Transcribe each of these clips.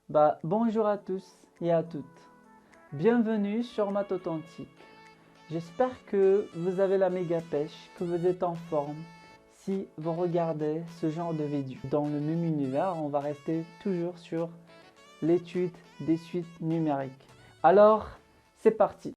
Bonjour à tous et à toutes. Bienvenue sur Maths Authentique. J'espère que vous avez la méga pêche, que vous êtes en forme si vous regardez ce genre de vidéo. Dans le même univers, on va rester toujours sur l'étude des suites numériques. Alors, c'est parti.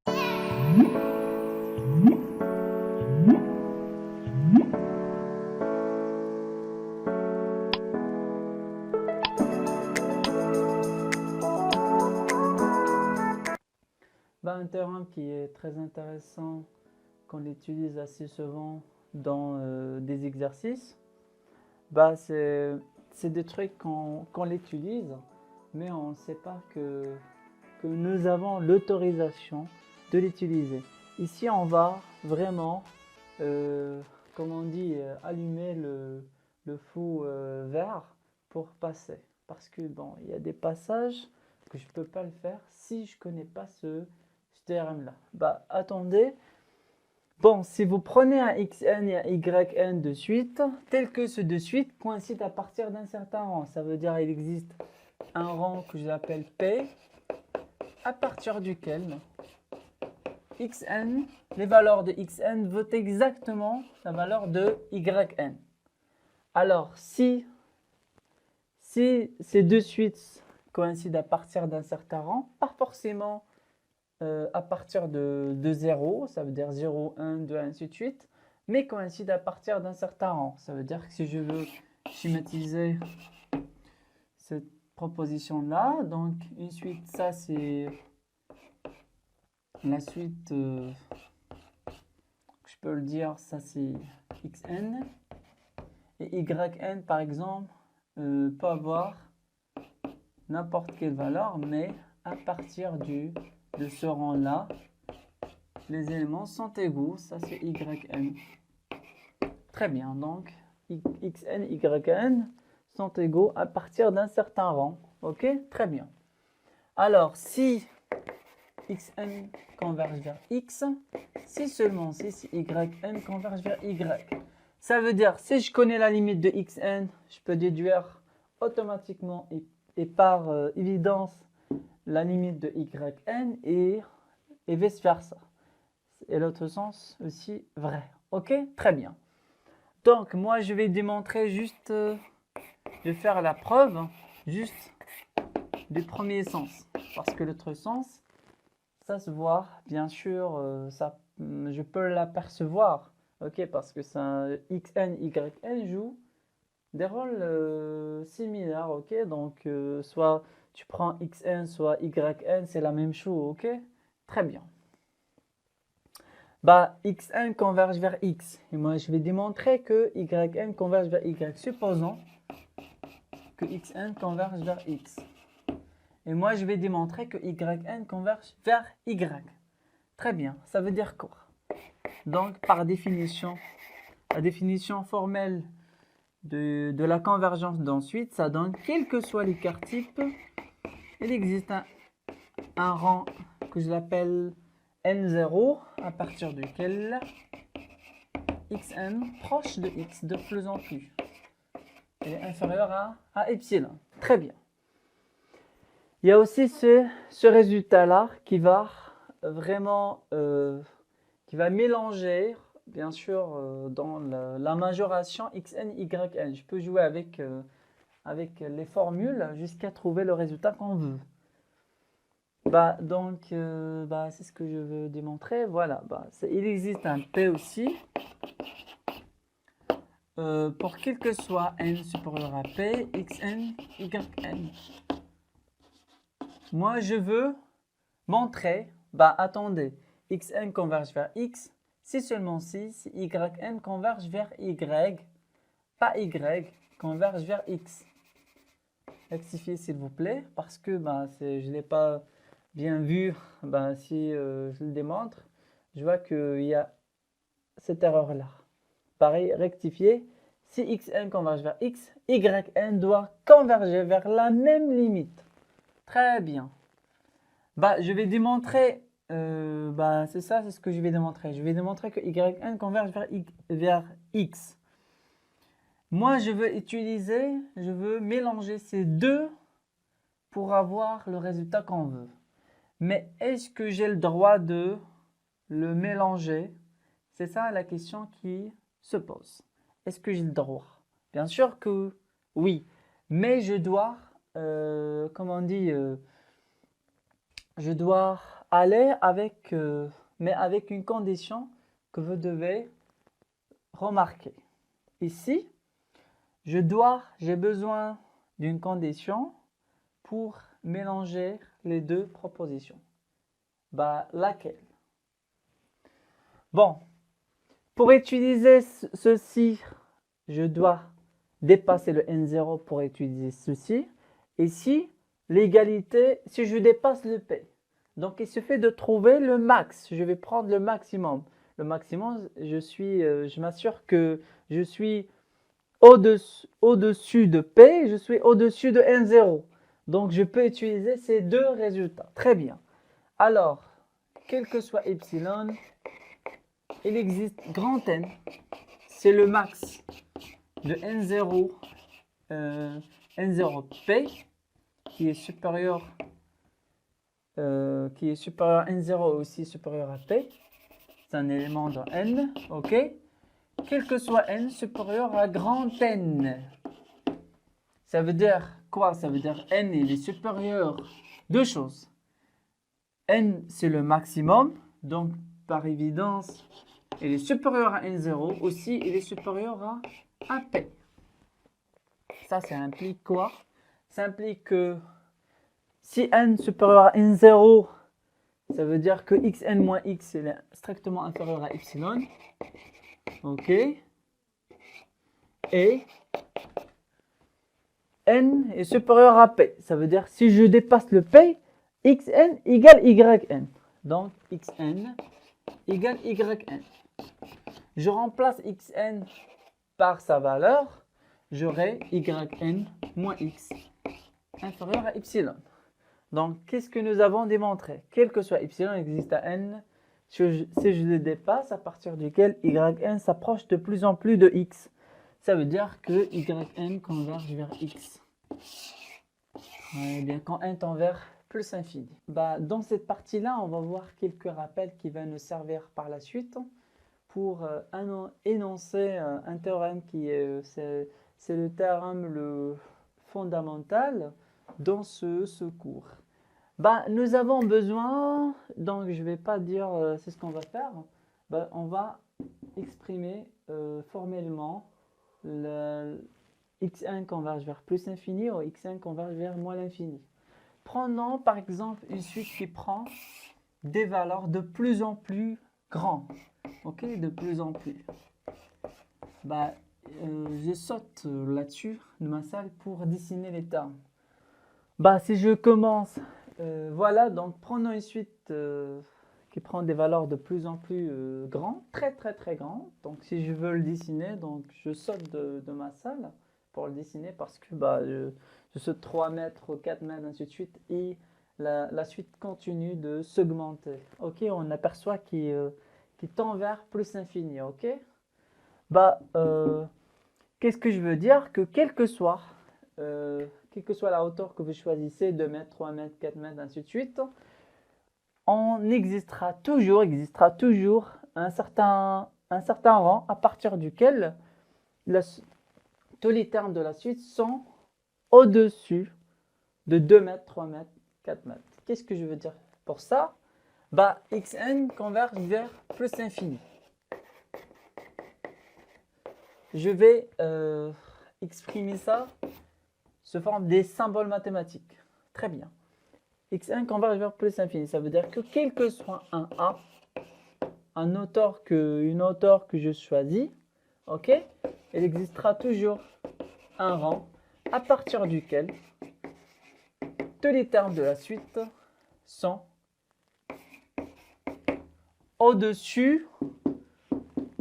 Un théorème qui est très intéressant qu'on l'utilise assez souvent dans des exercices, c'est des trucs qu'on l'utilise, mais on ne sait pas que nous avons l'autorisation de l'utiliser. Ici, on va vraiment, comme on dit, allumer le feu vert pour passer. Parce que bon, il y a des passages que je ne peux pas le faire si je ne connais pas ce théorème-là. Attendez. Bon, si vous prenez un xn et un yn de suite, tel que ce de suite coïncide à partir d'un certain rang. Ça veut dire qu'il existe un rang que j'appelle P, à partir duquel xn, les valeurs de xn vaut exactement la valeur de yn. Alors, si ces deux suites coïncident à partir d'un certain rang, pas forcément à partir de 0, ça veut dire 0, 1, 2, ainsi de suite, mais coïncide à partir d'un certain rang. Ça veut dire que si je veux schématiser cette proposition-là, donc une suite, ça c'est la suite, je peux le dire, ça c'est xn, et yn par exemple peut avoir n'importe quelle valeur, mais à partir de ce rang-là, les éléments sont égaux, ça c'est yn. Très bien, donc xn, yn sont égaux à partir d'un certain rang. Ok, très bien. Alors, si xn converge vers x, si seulement si yn converge vers y. Ça veut dire, si je connais la limite de xn, je peux déduire automatiquement et par évidence la limite de yn et vice-versa. Et l'autre sens aussi vrai. Ok, très bien. Donc, moi, je vais démontrer juste, je vais faire la preuve juste du premier sens. Parce que l'autre sens, ça se voit, bien sûr, je peux l'apercevoir. Ok, parce que xn, yn joue des rôles similaires. Ok, donc soit tu prends xn, soit yn, c'est la même chose. Ok, très bien. Xn converge vers x. Et moi, je vais démontrer que yn converge vers y. Supposons que xn converge vers x. Et moi, je vais démontrer que yn converge vers y. Très bien. Ça veut dire quoi? Donc, par définition, la définition formelle de la convergence d'ensuite, ça donne, quel que soit l'écart type, il existe un rang que je l'appelle n0, à partir duquel xn proche de x de plus en plus. Elle est inférieure à epsilon. Très bien. Il y a aussi ce résultat-là qui va vraiment qui va mélanger, bien sûr, dans la majoration xn, yn. Je peux jouer avec les formules jusqu'à trouver le résultat qu'on veut. C'est ce que je veux démontrer. Voilà, il existe un P aussi. Pour quel que soit n supérieur à P, xn, yn. Moi, je veux montrer, attendez, xn converge vers x, si seulement si yn converge vers y, pas y, converge vers x. Rectifiez s'il vous plaît, parce que je ne l'ai pas bien vu. Si je le démontre, je vois qu'il y a cette erreur-là. Pareil, rectifier. Si xn converge vers x, yn doit converger vers la même limite. Très bien. Je vais démontrer, c'est ça, c'est ce que je vais démontrer. Je vais démontrer que yn converge vers x. Moi, je veux mélanger ces deux pour avoir le résultat qu'on veut. Mais est-ce que j'ai le droit de le mélanger? C'est ça la question qui se pose. Est-ce que j'ai le droit? Bien sûr que oui, mais je dois, comment on dit, je dois aller avec, mais avec une condition que vous devez remarquer. Ici, j'ai besoin d'une condition pour mélanger les deux propositions. Bah, laquelle? Bon, pour utiliser ceci, je dois dépasser le n0 pour utiliser ceci. Et si l'égalité, si je dépasse le p. Donc, il suffit de trouver le max. Je vais prendre le maximum. Le maximum, je m'assure que je suis au-dessus de p, je suis au-dessus de n0. Donc, je peux utiliser ces deux résultats. Très bien. Alors, quel que soit epsilon, il existe grand N, c'est le max de N0, N0P, qui est supérieur à N0 aussi supérieur à P. C'est un élément dans N, ok? Quel que soit N supérieur à grand N. Ça veut dire quoi? Ça veut dire N, il est supérieur. Deux choses. N, c'est le maximum, donc par évidence, il est supérieur à N0, aussi il est supérieur à P. Ça implique quoi? Ça implique que si N supérieur à N0, ça veut dire que Xn moins X est strictement inférieur à Epsilon. Ok. Et N est supérieur à P. Ça veut dire si je dépasse le P, Xn égale Yn. Donc Xn égale Yn. Je remplace Xn par sa valeur, j'aurai Yn moins X inférieur à Epsilon. Donc, qu'est-ce que nous avons démontré? Quel que soit Epsilon, il existe à N. Si je le dépasse, à partir duquel Yn s'approche de plus en plus de X. Ça veut dire que Yn converge vers X. Eh bien, quand N tend vers plus infini. Dans cette partie-là, on va voir quelques rappels qui vont nous servir par la suite pour énoncer un théorème qui est, c'est le théorème le fondamental dans ce cours. Nous avons besoin, donc je ne vais pas dire c'est ce qu'on va faire, on va exprimer formellement le Xn converge vers plus infini ou Xn converge vers moins l'infini. Prenons par exemple une suite qui prend des valeurs de plus en plus grandes. Ok, de plus en plus. Je saute là-dessus de ma salle pour dessiner les termes. Si je commence, voilà, donc prenons une suite qui prend des valeurs de plus en plus grandes, très très très grandes. Donc si je veux le dessiner, donc je saute de ma salle pour le dessiner parce que je saute 3 mètres, 4 mètres, ainsi de suite, et la suite continue de s'augmenter. Ok, on aperçoit qu'il tend vers plus infini, ok? Qu'est-ce que je veux dire? Que quelle que soit la hauteur que vous choisissez, 2 mètres, 3 mètres, 4 mètres, ainsi de suite, existera toujours un certain rang à partir duquel tous les termes de la suite sont au-dessus de 2 mètres, 3 mètres, 4 mètres. Qu'est-ce que je veux dire pour ça? Xn converge vers plus infini. Je vais exprimer ça sous forme des symboles mathématiques. Très bien. Xn converge vers plus infini. Ça veut dire que quel que soit un A, une hauteur que je choisis, ok, il existera toujours un rang à partir duquel tous les termes de la suite sont au-dessus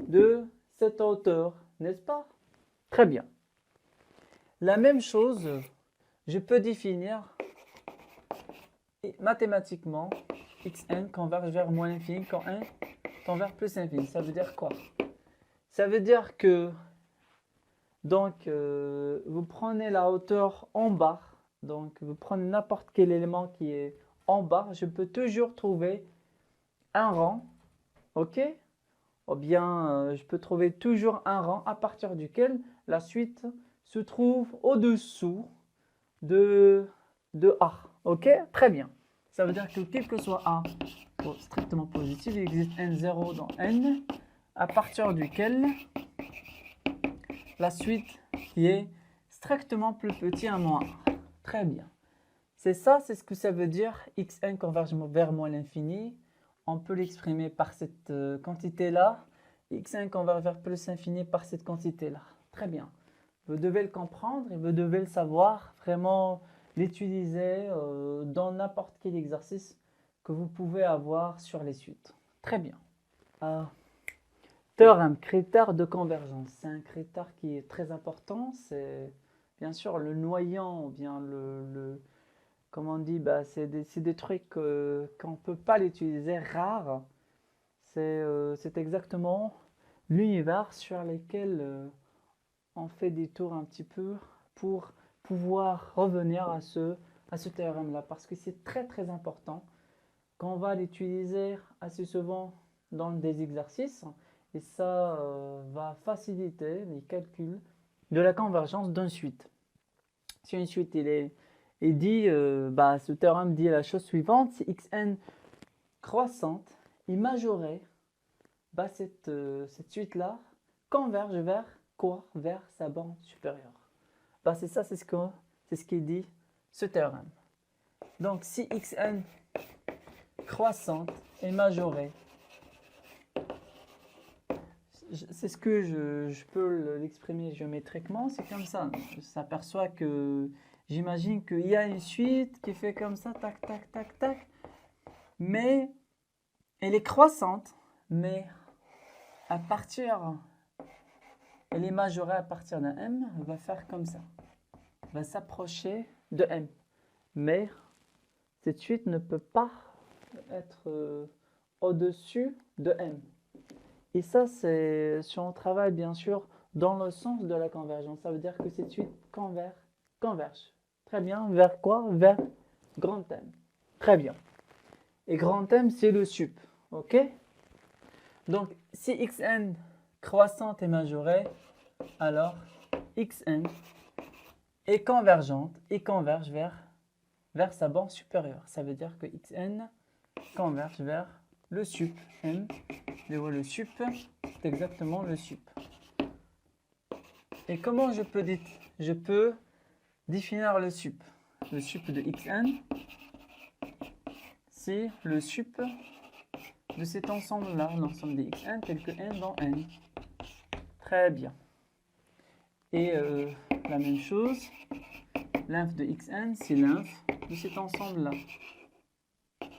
de cette hauteur, n'est-ce pas? Très bien. La même chose, je peux définir mathématiquement Xn converge vers moins l'infini quand n tend vers plus infini. Ça veut dire quoi? Ça veut dire que donc vous prenez la hauteur en bas Donc, vous prenez n'importe quel élément qui est en bas, je peux toujours trouver un rang, ok? Ou bien, je peux trouver toujours un rang à partir duquel la suite se trouve au-dessous de A, ok? Très bien. Ça veut dire que quel que soit A strictement positif, il existe N0 dans N, à partir duquel la suite qui est strictement plus petit à moins 1. Très bien. C'est ça, c'est ce que ça veut dire xn converge vers moins l'infini. On peut l'exprimer par cette quantité-là. Xn converge vers plus l'infini par cette quantité-là. Très bien. Vous devez le comprendre et vous devez le savoir, vraiment l'utiliser dans n'importe quel exercice que vous pouvez avoir sur les suites. Très bien. Théorème, critère de convergence. C'est un critère qui est très important. C'est bien sûr le noyant, ou bien comme on dit, c'est des trucs qu'on ne peut pas l'utiliser, rares. C'est exactement l'univers sur lequel on fait des tours un petit peu pour pouvoir revenir à ce théorème-là. Parce que c'est très très important qu'on va l'utiliser assez souvent dans des exercices. Et ça va faciliter les calculs de la convergence d'une suite. Si une suite il dit, ce théorème dit la chose suivante, si xn croissante et majorée, cette suite-là converge vers quoi? Vers sa borne supérieure. C'est ça, c'est ce qu'il dit ce théorème. Donc si xn croissante et majorée, c'est ce que je peux l'exprimer géométriquement, c'est comme ça. Je s'aperçoit que j'imagine qu'il y a une suite qui fait comme ça, tac, tac, tac, tac. Mais elle est croissante, mais elle est majorée à partir d'un m, elle va faire comme ça. Elle va s'approcher de m. Mais cette suite ne peut pas être au-dessus de m. Et ça, c'est si on travaille bien sûr dans le sens de la convergence. Ça veut dire que cette suite converge. Très bien. Vers quoi? Vers grand M. Très bien. Et grand M, c'est le sup. OK? Donc, si xn croissante et majorée, alors xn est convergente et converge vers sa borne supérieure. Ça veut dire que xn converge vers le sup m. Le sup, c'est exactement le sup. Et comment je peux définir le sup? Le sup de xn, c'est le sup de cet ensemble-là, l'ensemble des xn tel que n dans n. Très bien. Et la même chose, l'inf de xn, c'est l'inf de cet ensemble-là.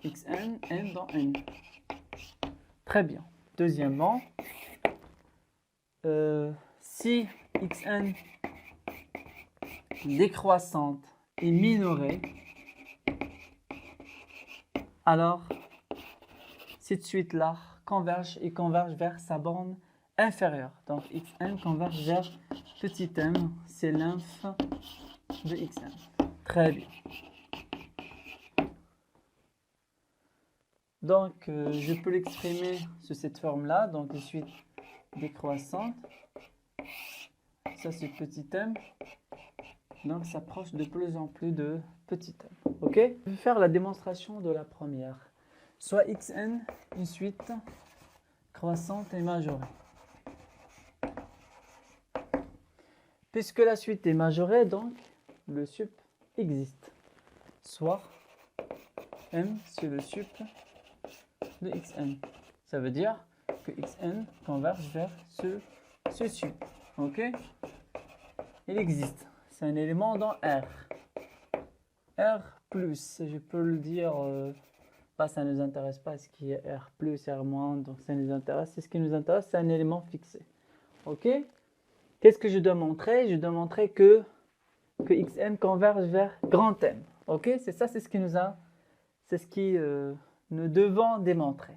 xn, n dans n. Très bien. Deuxièmement, si xn décroissante et minorée, alors cette suite-là converge vers sa borne inférieure. Donc xn converge vers petit m, c'est l'inf de xn. Très bien. Donc je peux l'exprimer sous cette forme-là, donc les suites décroissantes. Ça c'est petit m. Donc ça s'approche de plus en plus de petit m. Ok? Je vais faire la démonstration de la première. Soit xn, une suite croissante et majorée. Puisque la suite est majorée, donc le sup existe. Soit m, c'est le sup de xn. Ça veut dire que xn converge vers ce sup. Ok? Il existe. C'est un élément dans R. R plus, je peux le dire, ça ne nous intéresse pas ce qui est R plus, R moins, donc ça nous intéresse. C'est ce qui nous intéresse, c'est un élément fixé. Ok? Qu'est-ce que je dois montrer? Je dois montrer que xn converge vers grand M. Ok? C'est ça, c'est ce qui nous devons démontrer.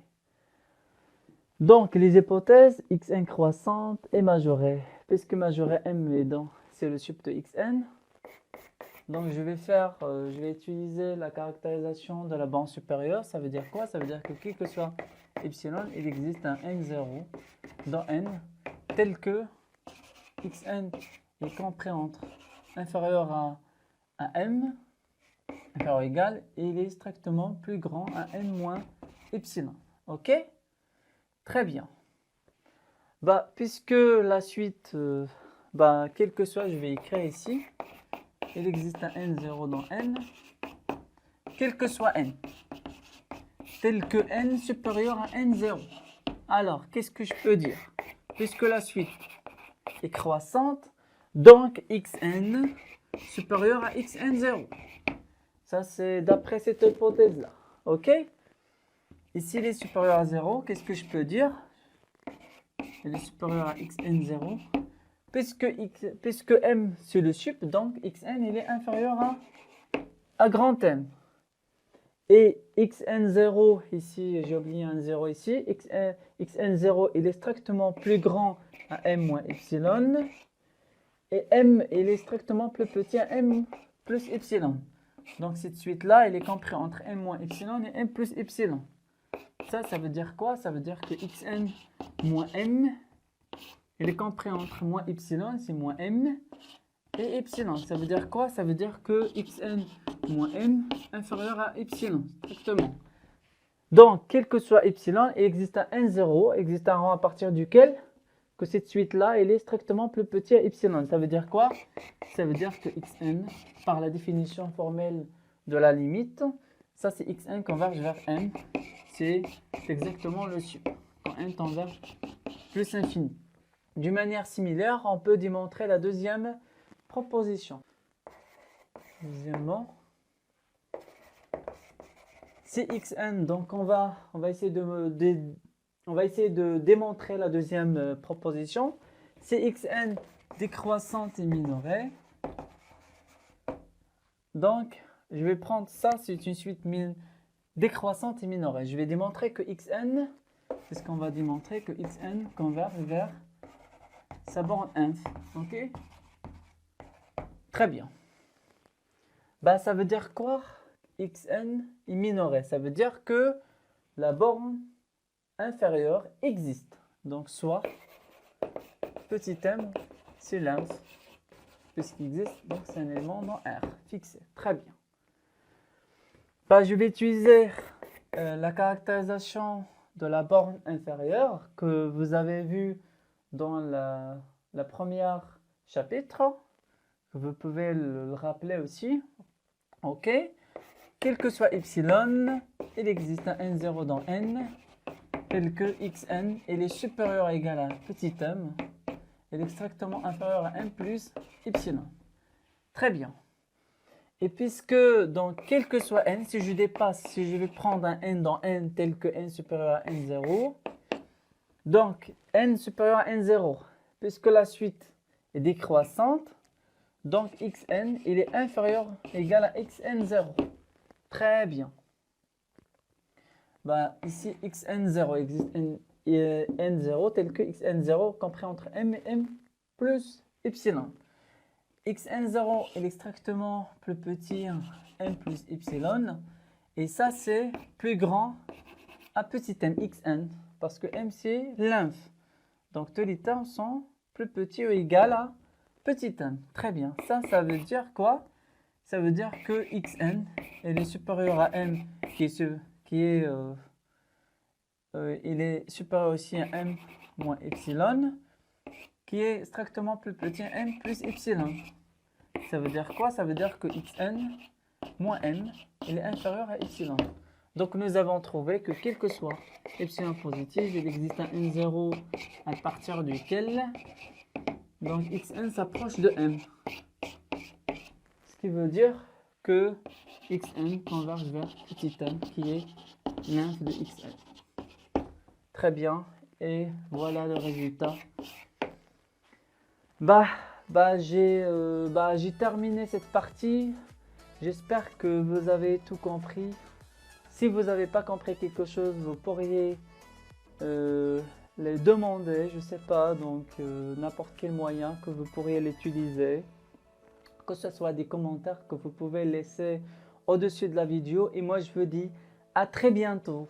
Donc, les hypothèses, xn croissante et majorée. Puisque majorée m est c'est le sup de xn, Donc je vais utiliser la caractérisation de la borne supérieure. Ça veut dire quoi? Ça veut dire que quel que soit epsilon, il existe un n0 dans n tel que xn est compris entre inférieur à m, inférieur ou égal, et il est strictement plus grand à n moins epsilon. Ok? Très bien. Puisque la suite, quel que soit, je vais écrire ici, il existe un n0 dans n, quel que soit n, tel que n supérieur à n0. Alors, qu'est-ce que je peux dire? Puisque la suite est croissante, donc xn supérieur à xn0. Ça, c'est d'après cette hypothèse-là. OK? Ici, il est supérieur à 0. Qu'est-ce que je peux dire? Il est supérieur à xn0. Puisque m, c'est le sup, donc xn, il est inférieur à grand M. Et xn0, ici, j'ai oublié un 0 ici. xn0, il est strictement plus grand à m moins epsilon. Et m, il est strictement plus petit à m plus epsilon. Donc cette suite-là, elle est comprise entre m moins epsilon et m plus epsilon. Ça veut dire quoi? Ça veut dire que xn moins m, il est compris entre moins epsilon, c'est moins m, et epsilon. Ça veut dire quoi? Ça veut dire que xn moins m inférieur à epsilon, strictement. Donc, quel que soit epsilon, il existe un n0, existe un rang à partir duquel que cette suite-là, elle est strictement plus petit à epsilon. Ça veut dire quoi? Ça veut dire que xn, par la définition formelle de la limite, ça c'est xn converge vers m, c'est exactement le sup, quand n tend vers plus l'infini. D'une manière similaire, on peut démontrer la deuxième proposition. Deuxièmement, c'est xn, donc on va essayer de démontrer la deuxième proposition. C'est xn décroissante et minorée. Donc, je vais prendre ça, c'est une suite décroissante et minorée. Je vais démontrer que xn, c'est ce qu'on va démontrer, que xn converge vers sa borne inf. Ok? Très bien. Ça veut dire quoi? Xn est minoré. Ça veut dire que la borne inférieure existe. Donc, soit petit m, c'est l'inf, puisqu'il existe, donc c'est un élément dans R, fixé. Très bien. Je vais utiliser la caractérisation de la borne inférieure que vous avez vu dans la première chapitre. Vous pouvez le rappeler aussi. OK. Quel que soit epsilon, il existe un n0 dans n, tel que xn, il est supérieur ou égal à petit m, il est strictement inférieur à m plus epsilon. Très bien. Et puisque, donc, quel que soit n, si je vais prendre un n dans n tel que n supérieur à n0, donc n supérieur à n0, puisque la suite est décroissante, donc xn, il est inférieur ou égal à xn0. Très bien. Ici, xn0 existe n0 tel que xn0 compris entre m et m plus epsilon. xn0 est strictement plus petit m plus epsilon. Et ça, c'est plus grand à petit m, xn, parce que m, c'est l'inf. Donc, tous les termes sont plus petits ou égaux à petit m. Très bien. Ça veut dire quoi? Ça veut dire que xn il est supérieur à m il est supérieur aussi à m moins epsilon, qui est strictement plus petit à m plus epsilon. Ça veut dire quoi? Ça veut dire que xn moins m, il est inférieur à epsilon. Donc nous avons trouvé que quel que soit epsilon positif, il existe un n0 à partir duquel donc xn s'approche de m. Ce qui veut dire que xn converge vers petit m qui est l'inf de xn. Très bien, et voilà le résultat. J'ai terminé cette partie. J'espère que vous avez tout compris. Si vous n'avez pas compris quelque chose, vous pourriez les demander, je ne sais pas, donc n'importe quel moyen que vous pourriez l'utiliser. que ce soit des commentaires que vous pouvez laisser au-dessus de la vidéo. Et moi, je vous dis à très bientôt.